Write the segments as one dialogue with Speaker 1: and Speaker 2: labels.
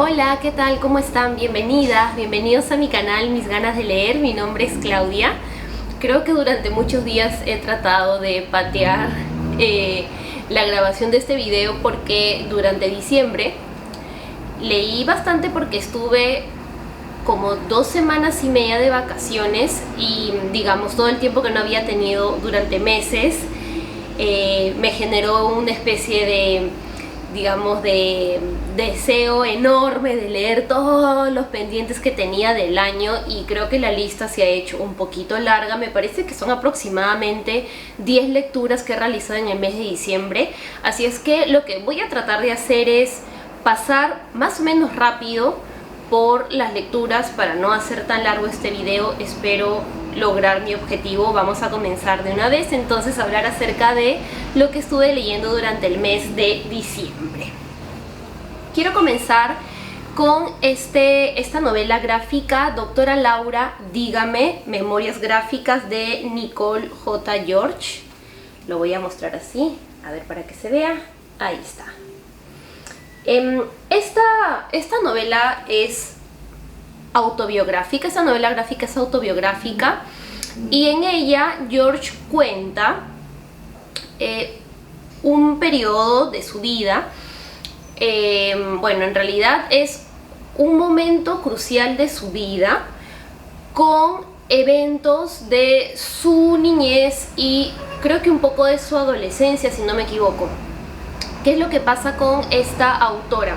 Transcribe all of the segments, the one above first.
Speaker 1: Hola, ¿qué tal? ¿Cómo están? Bienvenidas, bienvenidos a mi canal Mis Ganas de Leer. Mi nombre es Claudia. Creo que durante muchos días he tratado de patear la grabación de este video porque durante diciembre leí bastante porque estuve como 2 semanas y media de vacaciones y digamos todo el tiempo que no había tenido durante meses me generó una especie de deseo enorme de leer todos los pendientes que tenía del año, y creo que la lista se ha hecho un poquito larga. Me parece que son aproximadamente 10 lecturas que he realizado en el mes de diciembre, así es que lo que voy a tratar de hacer es pasar más o menos rápido por las lecturas para no hacer tan largo este video. Espero lograr mi objetivo. Vamos a comenzar de una vez entonces a hablar acerca de lo que estuve leyendo durante el mes de diciembre. Quiero comenzar con esta novela gráfica, Doctora Laura, dígame, memorias gráficas de Nicole J. George. Lo voy a mostrar así, a ver para que se vea. Ahí está. Esta novela es autobiográfica, esta novela gráfica es autobiográfica, y en ella George cuenta un periodo de su vida. Bueno, en realidad es un momento crucial de su vida con eventos de su niñez y creo que un poco de su adolescencia, si no me equivoco. ¿Qué es lo que pasa con esta autora?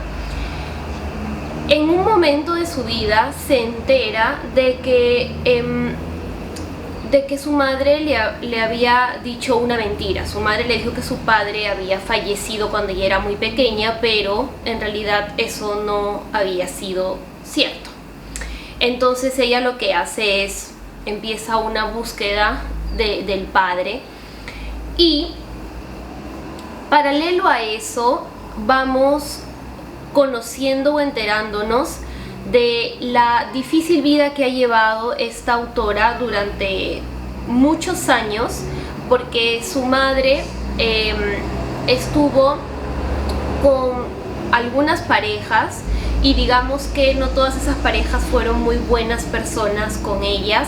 Speaker 1: En un momento de su vida se entera de que su madre le había dicho una mentira. Su madre le dijo que su padre había fallecido cuando ella era muy pequeña, pero en realidad eso no había sido cierto. Entonces ella lo que hace es empieza una búsqueda del padre, y paralelo a eso vamos conociendo o enterándonos de la difícil vida que ha llevado esta autora durante muchos años, porque su madre estuvo con algunas parejas y digamos que no todas esas parejas fueron muy buenas personas con ellas,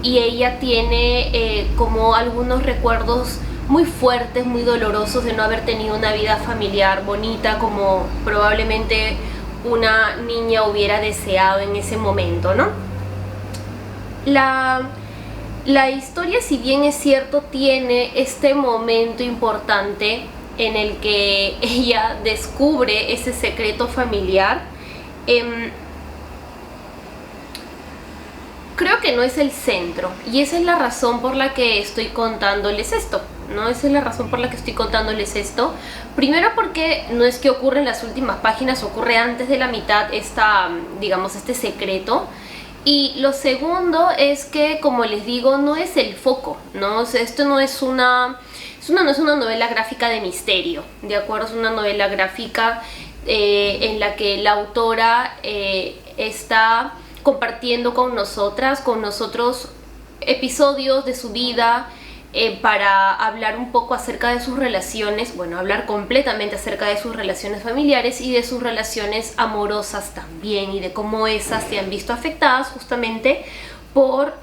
Speaker 1: y ella tiene como algunos recuerdos muy fuertes, muy dolorosos de no haber tenido una vida familiar bonita como probablemente una niña hubiera deseado en ese momento, ¿no? La historia, si bien es cierto, tiene este momento importante en el que ella descubre ese secreto familiar. Creo que no es el centro, y esa es la razón por la que estoy contándoles esto, ¿no? Esa es la razón por la que estoy contándoles esto. Primero porque no es que ocurre en las últimas páginas, ocurre antes de la mitad este secreto. Y lo segundo es que, como les digo, no es el foco, ¿no? O sea, esto no es una novela gráfica de misterio, ¿de acuerdo? Es una novela gráfica en la que la autora está compartiendo con nosotros episodios de su vida para hablar un poco acerca de sus relaciones, bueno, hablar completamente acerca de sus relaciones familiares y de sus relaciones amorosas también, y de cómo esas se han visto afectadas justamente por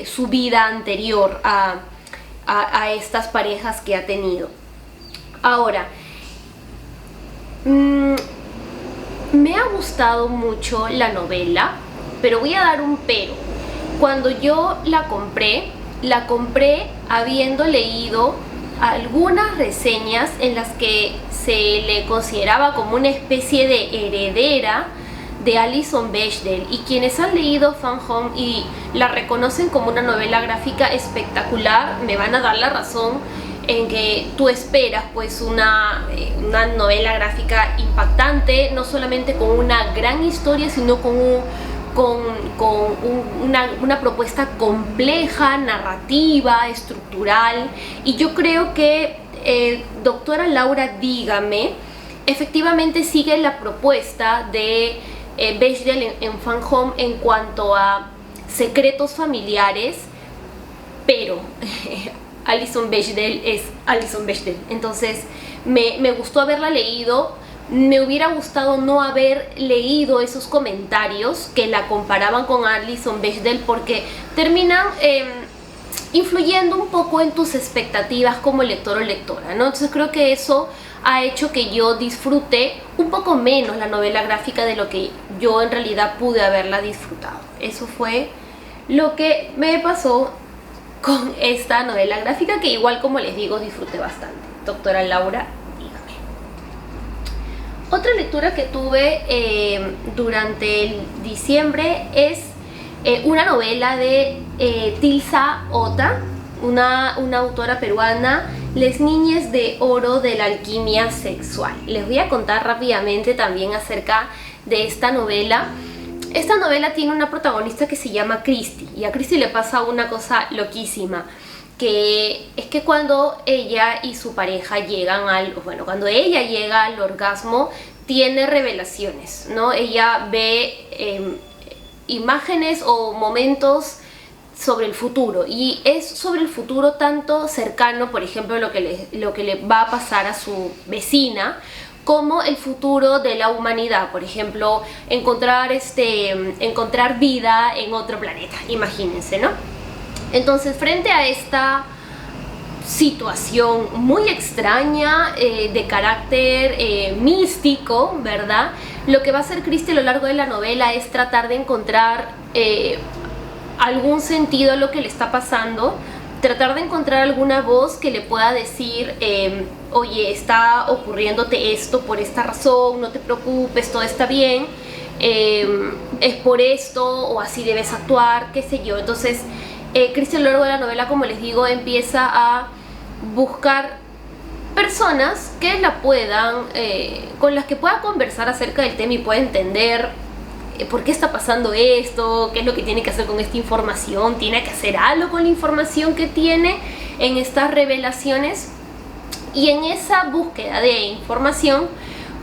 Speaker 1: su vida anterior a estas parejas que ha tenido. Ahora, me ha gustado mucho la novela, pero voy a dar un pero. Cuando yo la compré habiendo leído algunas reseñas en las que se le consideraba como una especie de heredera de Alison Bechdel, y quienes han leído Fan Home y la reconocen como una novela gráfica espectacular me van a dar la razón en que tú esperas pues una novela gráfica impactante, no solamente con una gran historia, sino con una propuesta compleja, narrativa, estructural. Y yo creo que Doctora Laura, dígame, efectivamente sigue la propuesta de Bechdel en Fan Home en cuanto a secretos familiares, pero Alison Bechdel es Alison Bechdel. Entonces me gustó haberla leído me hubiera gustado no haber leído esos comentarios que la comparaban con Alison Bechdel, porque terminan influyendo un poco en tus expectativas como lector o lectora, ¿no? Entonces creo que eso ha hecho que yo disfrute un poco menos la novela gráfica de lo que yo en realidad pude haberla disfrutado. Eso fue lo que me pasó con esta novela gráfica, que igual, como les digo, disfruté bastante. Doctora Laura, dígame. Otra lectura que tuve durante el diciembre es una novela de Tilsa Ota, una autora peruana, Les Niñes de Oro de la Alquimia Sexual. Les voy a contar rápidamente también acerca de esta novela. Esta novela tiene una protagonista que se llama Christy, y a Christy le pasa una cosa loquísima, que es que cuando ella y su pareja llegan cuando ella llega al orgasmo, tiene revelaciones, ¿no? Ella ve imágenes o momentos sobre el futuro, y es sobre el futuro tanto cercano, por ejemplo, lo que le va a pasar a su vecina, como el futuro de la humanidad, por ejemplo, encontrar vida en otro planeta, imagínense, ¿no? Entonces, frente a esta situación muy extraña, de carácter místico, ¿verdad? Lo que va a hacer Christy a lo largo de la novela es tratar de encontrar algún sentido a lo que le está pasando, tratar de encontrar alguna voz que le pueda decir, oye, está ocurriéndote esto por esta razón, no te preocupes, todo está bien, es por esto, o así debes actuar, qué sé yo. Entonces, Christy a lo largo de la novela, como les digo, empieza a buscar personas que la puedan, con las que pueda conversar acerca del tema y pueda entender por qué está pasando esto, qué es lo que tiene que hacer con esta información, tiene que hacer algo con la información que tiene en estas revelaciones. Y en esa búsqueda de información,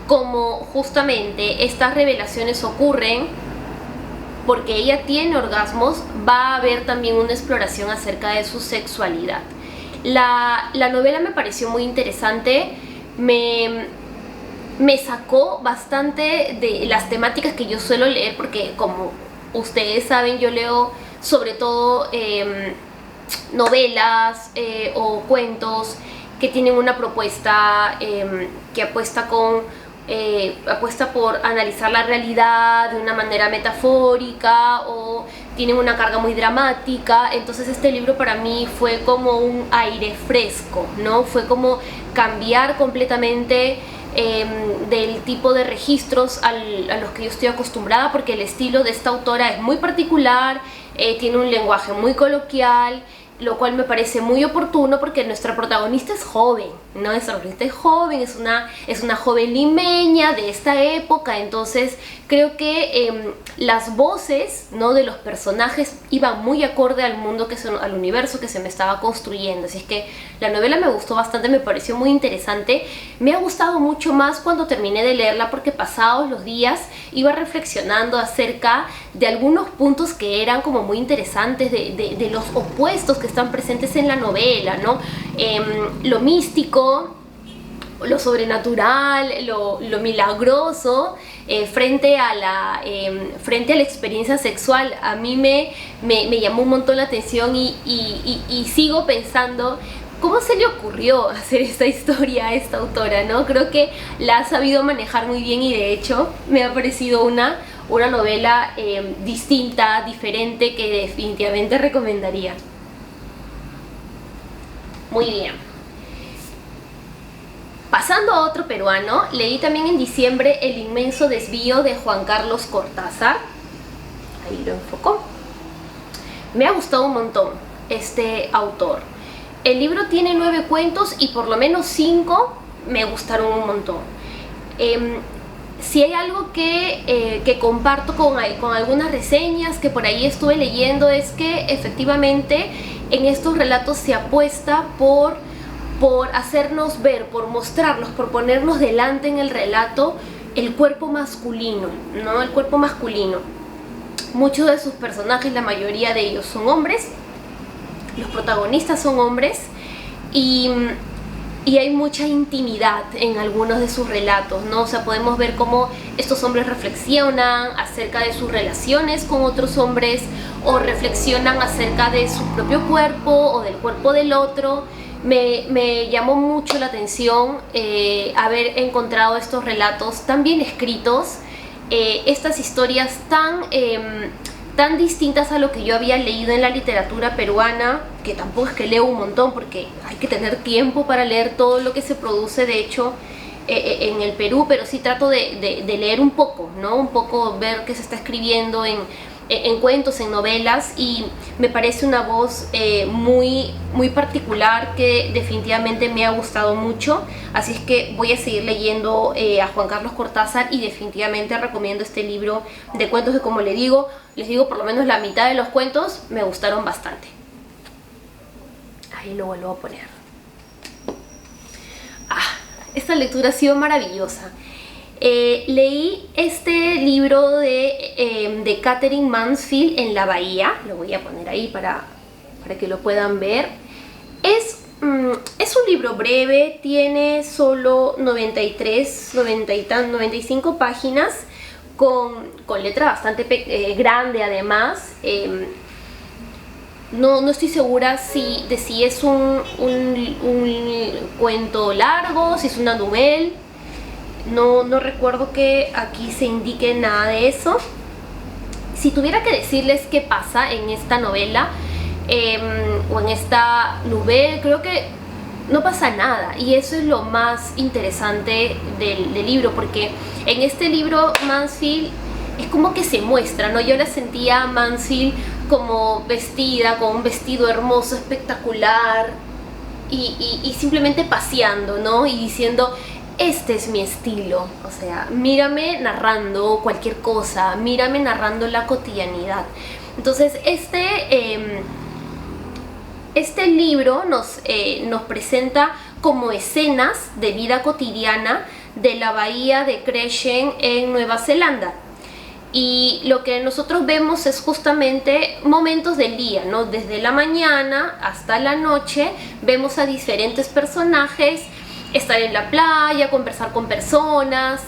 Speaker 1: como justamente estas revelaciones ocurren porque ella tiene orgasmos, va a haber también una exploración acerca de su sexualidad. La novela me pareció muy interesante, me sacó bastante de las temáticas que yo suelo leer, porque como ustedes saben, yo leo sobre todo novelas o cuentos que tienen una propuesta que apuesta por analizar la realidad de una manera metafórica, o tienen una carga muy dramática. Entonces este libro para mí fue como un aire fresco, ¿no? Fue como cambiar completamente del tipo de registros a los que yo estoy acostumbrada, porque el estilo de esta autora es muy particular, tiene un lenguaje muy coloquial, lo cual me parece muy oportuno porque nuestra protagonista es joven, ¿no? Nuestra protagonista es joven, es una joven limeña de esta época. Entonces creo que las voces, ¿no?, de los personajes iban muy acorde al mundo, al universo que se me estaba construyendo. Así es que la novela me gustó bastante, me pareció muy interesante. Me ha gustado mucho más cuando terminé de leerla, porque pasados los días iba reflexionando acerca de algunos puntos que eran como muy interesantes, de los opuestos que están presentes en la novela, ¿no? Lo místico, lo sobrenatural, lo milagroso, frente a la experiencia sexual. A mí me llamó un montón la atención, y sigo pensando cómo se le ocurrió hacer esta historia a esta autora, ¿no? Creo que la ha sabido manejar muy bien, y de hecho me ha parecido una novela distinta, diferente, que definitivamente recomendaría. Muy bien. Pasando a otro peruano, leí también en diciembre El inmenso desvío de Juan Carlos Cortázar. Ahí lo enfocó. Me ha gustado un montón este autor. El libro tiene 9 cuentos y por lo menos 5 me gustaron un montón. Si hay algo que comparto con algunas reseñas que por ahí estuve leyendo, es que efectivamente en estos relatos se apuesta por hacernos ver, por mostrarnos, por ponernos delante en el relato el cuerpo masculino, ¿no? El cuerpo masculino. Muchos de sus personajes, la mayoría de ellos son hombres, los protagonistas son hombres, y y hay mucha intimidad en algunos de sus relatos, ¿no? O sea, podemos ver cómo estos hombres reflexionan acerca de sus relaciones con otros hombres o reflexionan acerca de su propio cuerpo o del cuerpo del otro. Me llamó mucho la atención haber encontrado estos relatos tan bien escritos, estas historias tan distintas a lo que yo había leído en la literatura peruana, que tampoco es que leo un montón porque hay que tener tiempo para leer todo lo que se produce, de hecho, en el Perú, pero sí trato de leer un poco, ¿no? Un poco ver qué se está escribiendo en cuentos, en novelas, y me parece una voz muy particular que definitivamente me ha gustado mucho, así es que voy a seguir leyendo a Juan Carlos Cortázar, y definitivamente recomiendo este libro de cuentos que, como les digo por lo menos la mitad de los cuentos me gustaron bastante. Ahí lo vuelvo a poner. Esta lectura ha sido maravillosa. Leí este libro de Katherine Mansfield, En la Bahía. Lo voy a poner ahí para que lo puedan ver. Es un libro breve, tiene solo 95 páginas, con letra bastante grande además. No estoy segura de si es un cuento largo, si es una novela. No recuerdo que aquí se indique nada de eso. Si tuviera que decirles qué pasa en esta novela o en esta novela, creo que no pasa nada, y eso es lo más interesante del libro, porque en este libro Mansfield es como que se muestra, ¿no? Yo la sentía a Mansfield como vestida, con un vestido hermoso, espectacular, y simplemente paseando, ¿no? Y diciendo: este es mi estilo, o sea, mírame narrando cualquier cosa, mírame narrando la cotidianidad. Entonces este libro nos presenta como escenas de vida cotidiana de la bahía de Crescent en Nueva Zelanda. Y lo que nosotros vemos es justamente momentos del día, ¿no? Desde la mañana hasta la noche vemos a diferentes personajes estar en la playa, conversar con personas,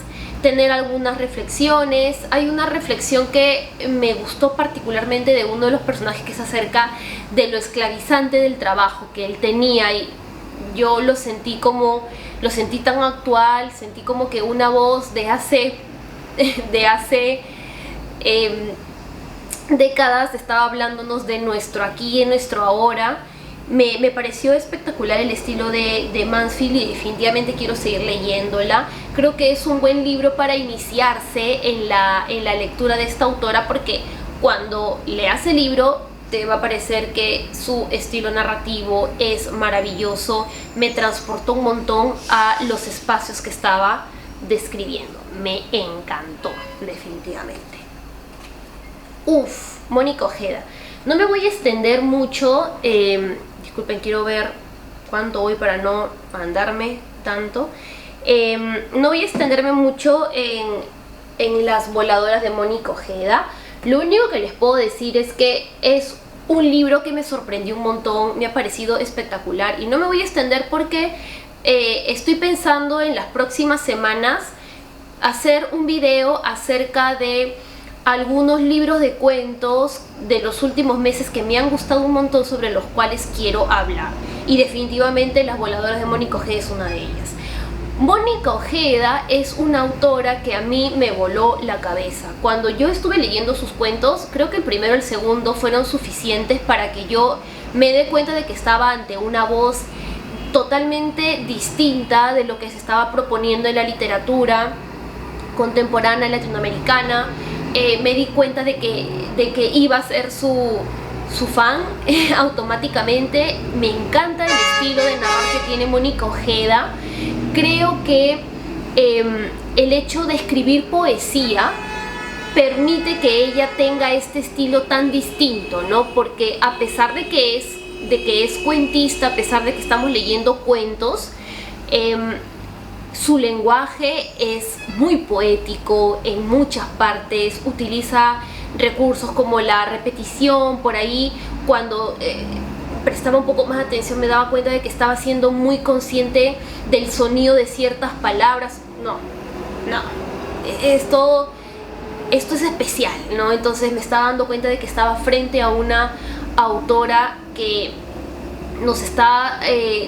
Speaker 1: tener algunas reflexiones. Hay una reflexión que me gustó particularmente de uno de los personajes, que es acerca de lo esclavizante del trabajo que él tenía, y yo lo sentí tan actual, sentí como que una voz de hace décadas estaba hablándonos de nuestro aquí y nuestro ahora. Me pareció espectacular el estilo de Mansfield, y definitivamente quiero seguir leyéndola. Creo que es un buen libro para iniciarse en la lectura de esta autora, porque cuando leas el libro te va a parecer que su estilo narrativo es maravilloso. Me transportó un montón a los espacios que estaba describiendo. Me encantó, definitivamente. Mónica Ojeda. No me voy a extender mucho. Disculpen, quiero ver cuánto voy para no andarme tanto. No voy a extenderme mucho en Las voladoras de Mónica Ojeda. Lo único que les puedo decir es que es un libro que me sorprendió un montón, me ha parecido espectacular, y no me voy a extender porque estoy pensando en las próximas semanas hacer un video acerca de algunos libros de cuentos de los últimos meses que me han gustado un montón, sobre los cuales quiero hablar, y definitivamente Las voladoras de Mónica Ojeda es una de ellas. Mónica Ojeda es una autora que a mí me voló la cabeza. Cuando yo estuve leyendo sus cuentos, creo que el primero y el segundo fueron suficientes para que yo me dé cuenta de que estaba ante una voz totalmente distinta de lo que se estaba proponiendo en la literatura contemporánea latinoamericana. Me di cuenta de que iba a ser su fan automáticamente. Me encanta el estilo de narrar que tiene Mónica Ojeda. Creo que el hecho de escribir poesía permite que ella tenga este estilo tan distinto, ¿no? Porque a pesar de que es cuentista, a pesar de que estamos leyendo cuentos, su lenguaje es muy poético en muchas partes. Utiliza recursos como la repetición por ahí, cuando prestaba un poco más atención, me daba cuenta de que estaba siendo muy consciente del sonido de ciertas palabras. No, esto es especial, ¿no? Entonces me estaba dando cuenta de que estaba frente a una autora que nos está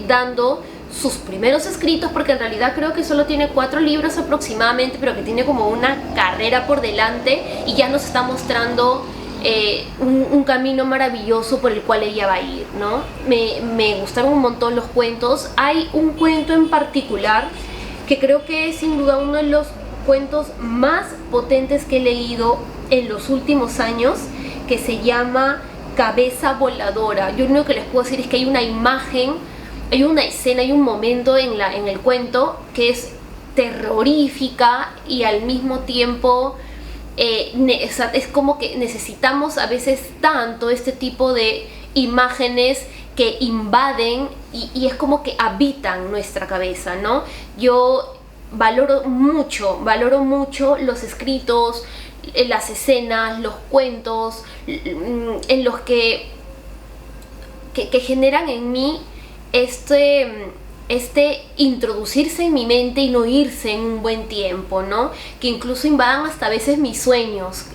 Speaker 1: dando sus primeros escritos, porque en realidad creo que solo tiene 4 libros aproximadamente, pero que tiene como una carrera por delante y ya nos está mostrando un camino maravilloso por el cual ella va a ir, ¿no? Me gustaron un montón los cuentos. Hay un cuento en particular que creo que es sin duda uno de los cuentos más potentes que he leído en los últimos años, que se llama Cabeza Voladora. Yo lo único que les puedo decir es que hay una imagen, hay una escena, hay un momento en el cuento que es terrorífica y al mismo tiempo es como que necesitamos a veces tanto este tipo de imágenes que invaden y es como que habitan nuestra cabeza, ¿no? Yo valoro mucho los escritos, las escenas, los cuentos en los que generan en mí este introducirse en mi mente y no irse en un buen tiempo, ¿no? Que incluso invadan hasta a veces mis sueños,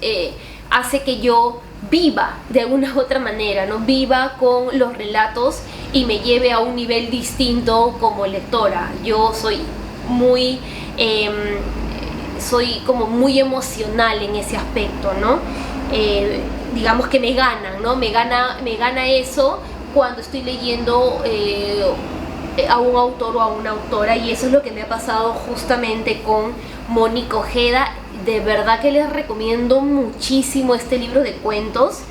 Speaker 1: hace que yo viva de alguna u otra manera, ¿no? Viva con los relatos y me lleve a un nivel distinto como lectora. Yo soy como muy emocional en ese aspecto, ¿no? Digamos que me ganan, ¿no? Me gana eso cuando estoy leyendo a un autor o a una autora, y eso es lo que me ha pasado justamente con Mónica Ojeda. De verdad que les recomiendo muchísimo este libro de cuentos.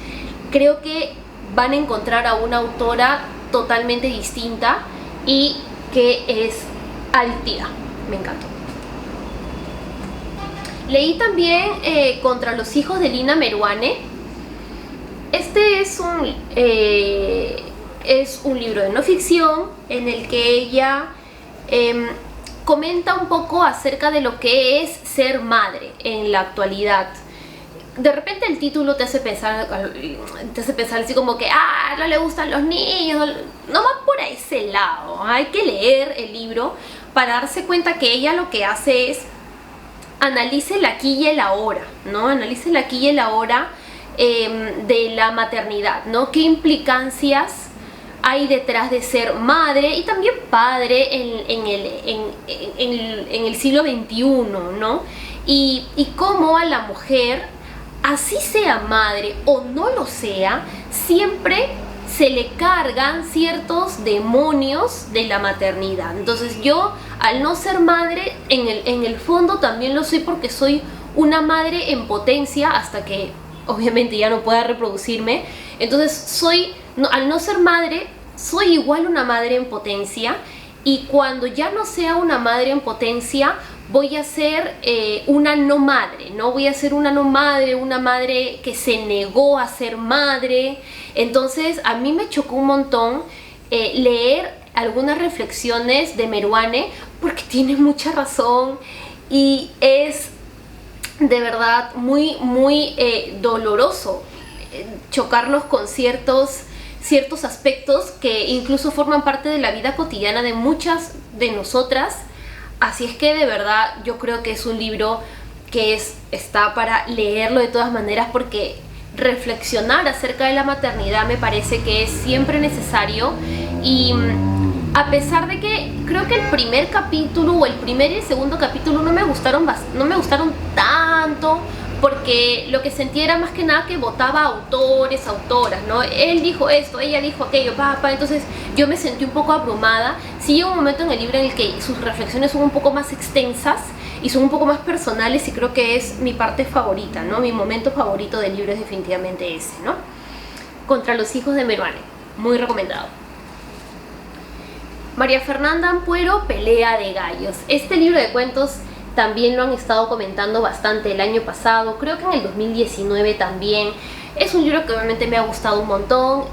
Speaker 1: Creo que van a encontrar a una autora totalmente distinta y que es Altía. Me encantó. Leí también Contra los hijos de Lina Meruane. Este es un libro de no ficción en el que ella comenta un poco acerca de lo que es ser madre en la actualidad. De repente el título te hace pensar así como que no le gustan los niños, no va por ese lado. Hay que leer el libro para darse cuenta que ella lo que hace es analice el aquí y el ahora, ¿no? Analice el aquí y el ahora de la maternidad, ¿no? ¿Qué implicancias hay detrás de ser madre y también padre en el siglo XXI, ¿no? Y cómo a la mujer, así sea madre o no lo sea, siempre se le cargan ciertos demonios de la maternidad. Entonces yo, al no ser madre, en el fondo también lo soy, porque soy una madre en potencia hasta que obviamente ya no pueda reproducirme. Entonces al no ser madre, soy igual una madre en potencia, y cuando ya no sea una madre en potencia, voy a ser una no madre, ¿no? Voy a ser una no madre, una madre que se negó a ser madre. Entonces a mí me chocó un montón leer algunas reflexiones de Meruane, porque tiene mucha razón y es de verdad muy doloroso chocarnos con ciertos aspectos que incluso forman parte de la vida cotidiana de muchas de nosotras. Así es que de verdad yo creo que es un libro que está para leerlo de todas maneras, porque reflexionar acerca de la maternidad me parece que es siempre necesario. Y a pesar de que creo que el primer capítulo o el primer y el segundo capítulo no me gustaron tanto, porque lo que sentía era más que nada que votaba autores, autoras, ¿no? Él dijo esto, ella dijo aquello, entonces yo me sentí un poco abrumada. Sí llega un momento en el libro en el que sus reflexiones son un poco más extensas y son un poco más personales, y creo que es mi parte favorita, ¿no? Mi momento favorito del libro es definitivamente ese, ¿no? Contra los hijos de Meruane, muy recomendado. María Fernanda Ampuero, Pelea de gallos. Este libro de cuentos también lo han estado comentando bastante el año pasado, creo que en el 2019 también. Es un libro que obviamente me ha gustado un montón.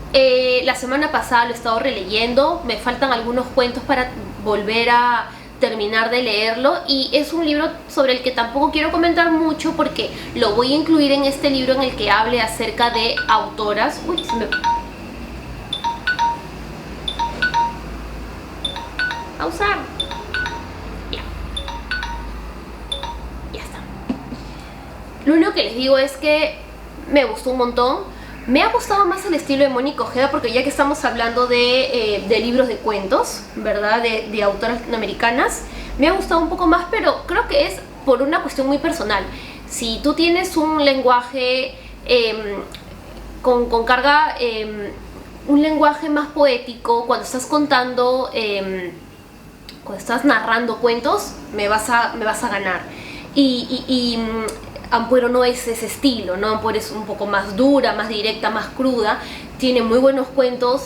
Speaker 1: La semana pasada lo he estado releyendo, me faltan algunos cuentos para volver a terminar de leerlo, y es un libro sobre el que tampoco quiero comentar mucho, porque lo voy a incluir en este libro en el que hable acerca de autoras. a usar. Ya. Ya está. Lo único que les digo es que me gustó un montón. Me ha gustado más el estilo de Mónica Ojeda porque ya que estamos hablando de libros de cuentos, ¿verdad? De autoras latinoamericanas, me ha gustado un poco más, pero creo que es por una cuestión muy personal. Si tú tienes un lenguaje con carga, un lenguaje más poético, cuando estás contando, cuando estás narrando cuentos, me vas a ganar. Ampuero no es ese estilo, ¿no? Ampuero es un poco más dura, más directa, más cruda. Tiene muy buenos cuentos,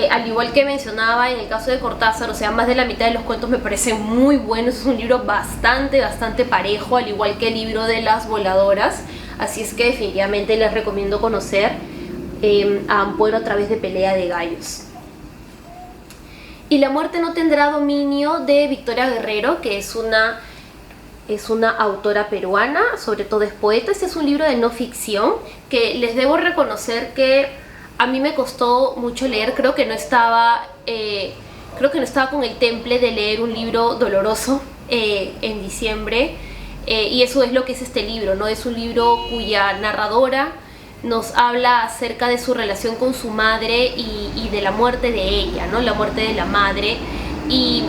Speaker 1: al igual que mencionaba en el caso de Cortázar, o sea, más de la mitad de los cuentos me parecen muy buenos. Es un libro bastante parejo, al igual que el libro de las voladoras. Así es que definitivamente les recomiendo conocer a Ampuero a través de Pelea de Gallos. Y La muerte no tendrá dominio, de Victoria Guerrero, que es una autora peruana, sobre todo es poeta. Este es un libro de no ficción que les debo reconocer que a mí me costó mucho leer. Creo que no estaba con el temple de leer un libro doloroso en diciembre, y eso es lo que es este libro, ¿no? Es un libro cuya narradora nos habla acerca de su relación con su madre y de la muerte de ella, ¿no? La muerte de la madre. Y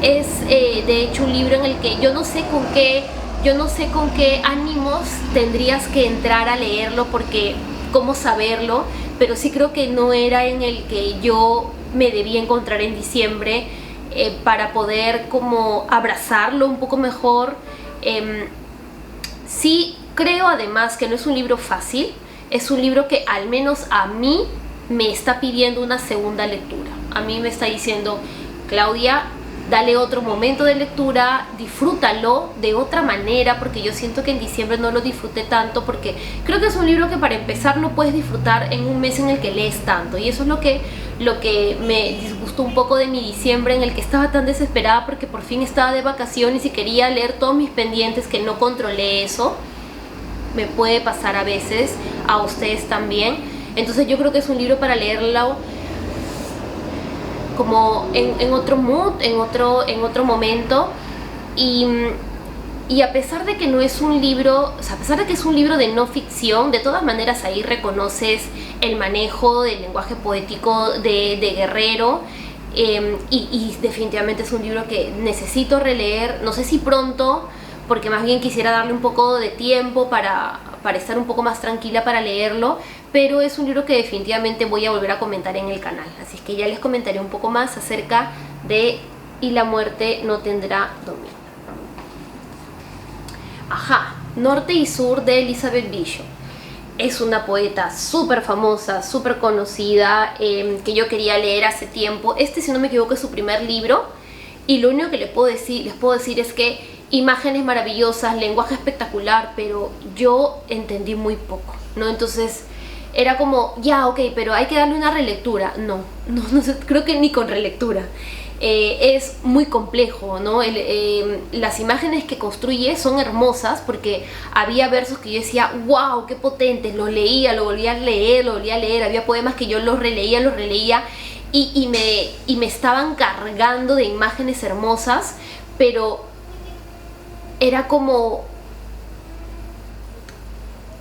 Speaker 1: es de hecho un libro en el que yo no sé con qué ánimos tendrías que entrar a leerlo, porque cómo saberlo, pero sí creo que no era en el que yo me debía encontrar en diciembre para poder como abrazarlo un poco mejor. Sí creo además que no es un libro fácil, es un libro que al menos a mí me está pidiendo una segunda lectura. A mí me está diciendo: Claudia, dale otro momento de lectura, disfrútalo de otra manera, porque yo siento que en diciembre no lo disfruté tanto, porque creo que es un libro que para empezar no puedes disfrutar en un mes en el que lees tanto, y eso es lo que me disgustó un poco de mi diciembre, en el que estaba tan desesperada porque por fin estaba de vacaciones y quería leer todos mis pendientes, que no controlé eso. Me puede pasar a veces, a ustedes también. Entonces yo creo que es un libro para leerlo como en otro mood, en otro momento. Y a pesar de que no es un libro, o sea, a pesar de que es un libro de no ficción, de todas maneras ahí reconoces el manejo del lenguaje poético de Guerrero, y definitivamente es un libro que necesito releer, no sé si pronto, porque más bien quisiera darle un poco de tiempo para estar un poco más tranquila para leerlo, pero es un libro que definitivamente voy a volver a comentar en el canal, así es que ya les comentaré un poco más acerca de Y la muerte no tendrá dominio. Ajá, Norte y Sur, de Elizabeth Bishop. Es una poeta súper famosa, súper conocida, que yo quería leer hace tiempo. Este, si no me equivoco, es su primer libro, y lo único que les puedo decir es que imágenes maravillosas, lenguaje espectacular, pero yo entendí muy poco, ¿no? Entonces era como, ya, ok, pero hay que darle una relectura. No sé, creo que ni con relectura. Es muy complejo, ¿no? Las imágenes que construye son hermosas, porque había versos que yo decía, wow, qué potentes, los leía, lo volvía a leer, había poemas que yo los releía, y me estaban cargando de imágenes hermosas, pero era como,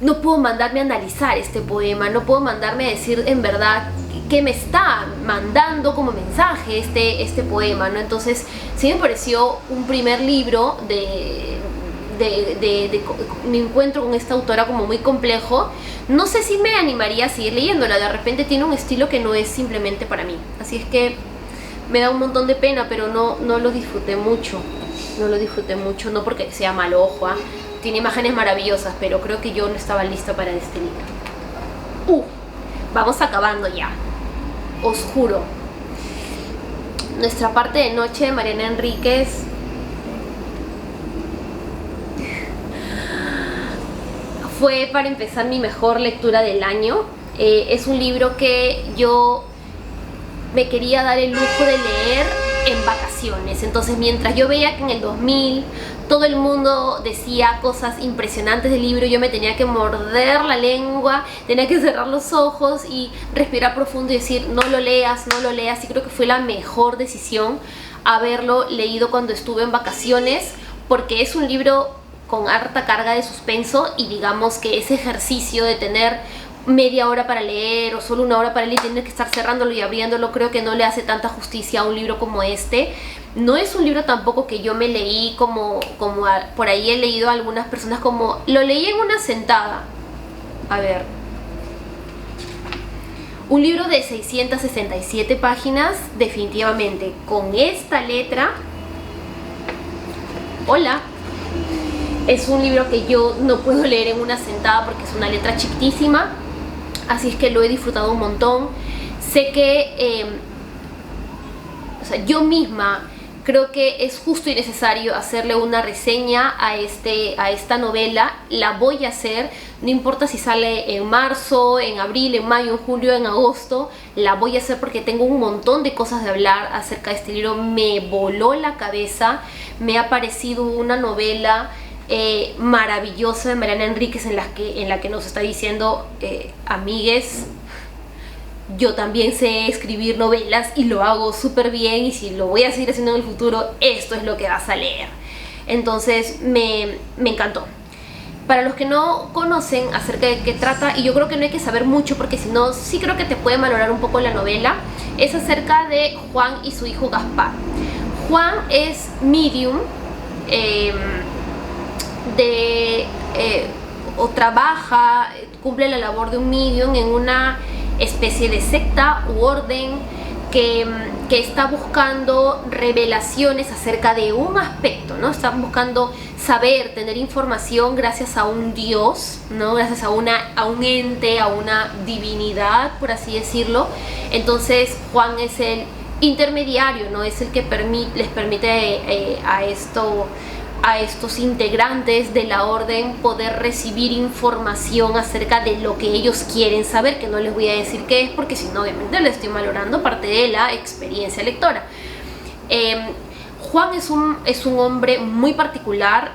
Speaker 1: no puedo mandarme a analizar este poema, no puedo mandarme a decir en verdad qué me está mandando como mensaje este poema, ¿no? Entonces sí me pareció un primer libro de mi encuentro con esta autora como muy complejo. No sé si me animaría a seguir leyéndola, de repente tiene un estilo que no es simplemente para mí, así es que me da un montón de pena, pero no lo disfruté mucho. No porque sea mal ojo, ¿eh? Tiene imágenes maravillosas, pero creo que yo no estaba lista para este libro. Vamos acabando ya, os juro. Nuestra parte de noche, de Mariana Enríquez. Fue, para empezar, mi mejor lectura del año. Es un libro que yo me quería dar el lujo de leer en vacaciones. Entonces mientras yo veía que en el 2000 todo el mundo decía cosas impresionantes del libro, yo me tenía que morder la lengua, tenía que cerrar los ojos y respirar profundo y decir no lo leas, no lo leas. Y creo que fue la mejor decisión haberlo leído cuando estuve en vacaciones, porque es un libro con harta carga de suspenso, y digamos que ese ejercicio de tener media hora para leer o solo una hora para leer y tener que estar cerrándolo y abriéndolo, creo que no le hace tanta justicia a un libro como este. No es un libro tampoco que yo me leí como por ahí he leído a algunas personas como lo leí en una sentada. A ver, un libro de 667 páginas, definitivamente con esta letra. Hola. Es un libro que yo no puedo leer en una sentada porque es una letra chiquitísima, así es que lo he disfrutado un montón. Sé que o sea, yo misma creo que es justo y necesario hacerle una reseña a esta novela. La voy a hacer, no importa si sale en marzo, en abril, en mayo, en julio, en agosto. La voy a hacer porque tengo un montón de cosas de hablar acerca de este libro. Me voló la cabeza, me ha parecido una novela maravillosa de Mariana Enríquez, en la que nos está diciendo, amigues, yo también sé escribir novelas y lo hago súper bien, y si lo voy a seguir haciendo en el futuro, esto es lo que vas a leer. Entonces me encantó. Para los que no conocen acerca de qué trata, y yo creo que no hay que saber mucho porque si no, sí creo que te puede valorar un poco la novela, es acerca de Juan y su hijo Gaspar. Juan es medium, o trabaja, cumple la labor de un medium en una especie de secta u orden que está buscando revelaciones acerca de un aspecto, ¿no? Está buscando saber, tener información gracias a un dios, ¿no? Gracias a un ente, a una divinidad, por así decirlo. Entonces Juan es el intermediario, ¿no? Es el que les permite a estos integrantes de la orden poder recibir información acerca de lo que ellos quieren saber, que no les voy a decir qué es porque si no obviamente le estoy malogrando parte de la experiencia lectora. Juan es un hombre muy particular,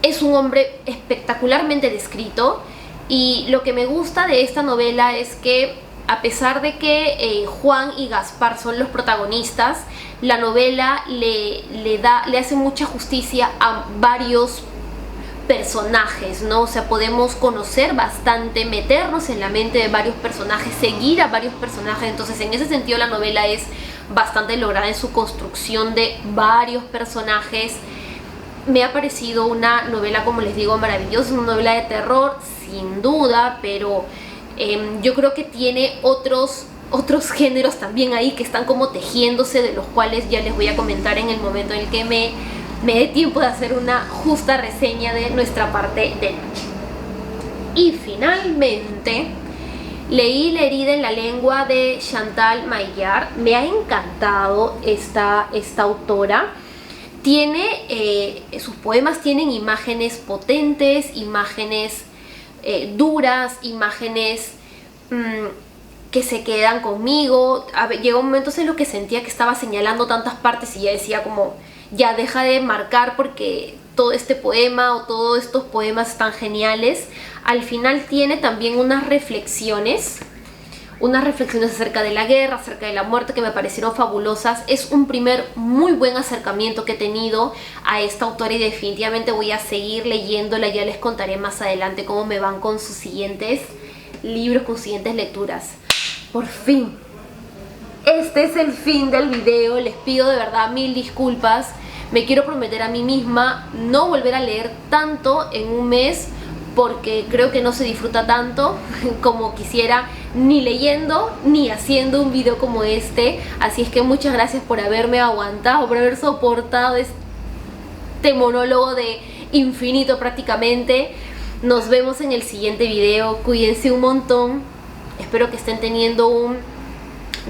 Speaker 1: es un hombre espectacularmente descrito, y lo que me gusta de esta novela es que a pesar de que Juan y Gaspar son los protagonistas, la novela le hace mucha justicia a varios personajes, ¿no? O sea, podemos conocer bastante, meternos en la mente de varios personajes, seguir a varios personajes. Entonces, en ese sentido, la novela es bastante lograda en su construcción de varios personajes. Me ha parecido una novela, como les digo, maravillosa, una novela de terror, sin duda, pero yo creo que tiene otros géneros también ahí que están como tejiéndose, de los cuales ya les voy a comentar en el momento en el que me dé tiempo de hacer una justa reseña de nuestra parte de noche. Y finalmente leí La herida en la lengua de Chantal Maillard. Me ha encantado esta autora. Sus poemas tienen imágenes potentes, imágenes duras, imágenes que se quedan conmigo. Llegó un momento en lo que sentía que estaba señalando tantas partes y ya decía como, ya deja de marcar porque todo este poema o todos estos poemas están geniales. Al final tiene también unas reflexiones acerca de la guerra, acerca de la muerte, que me parecieron fabulosas. Es un primer muy buen acercamiento que he tenido a esta autora y definitivamente voy a seguir leyéndola. Ya les contaré más adelante cómo me van con sus siguientes libros, con sus siguientes lecturas. Por fin, este es el fin del video. Les pido de verdad 1000 disculpas. Me quiero prometer a mí misma no volver a leer tanto en un mes, porque creo que no se disfruta tanto como quisiera, ni leyendo ni haciendo un video como este. Así es que muchas gracias por haberme aguantado, por haber soportado este monólogo de infinito prácticamente. Nos vemos en el siguiente video. Cuídense un montón. Espero que estén teniendo un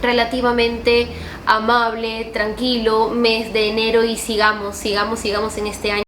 Speaker 1: relativamente amable, tranquilo mes de enero y sigamos en este año.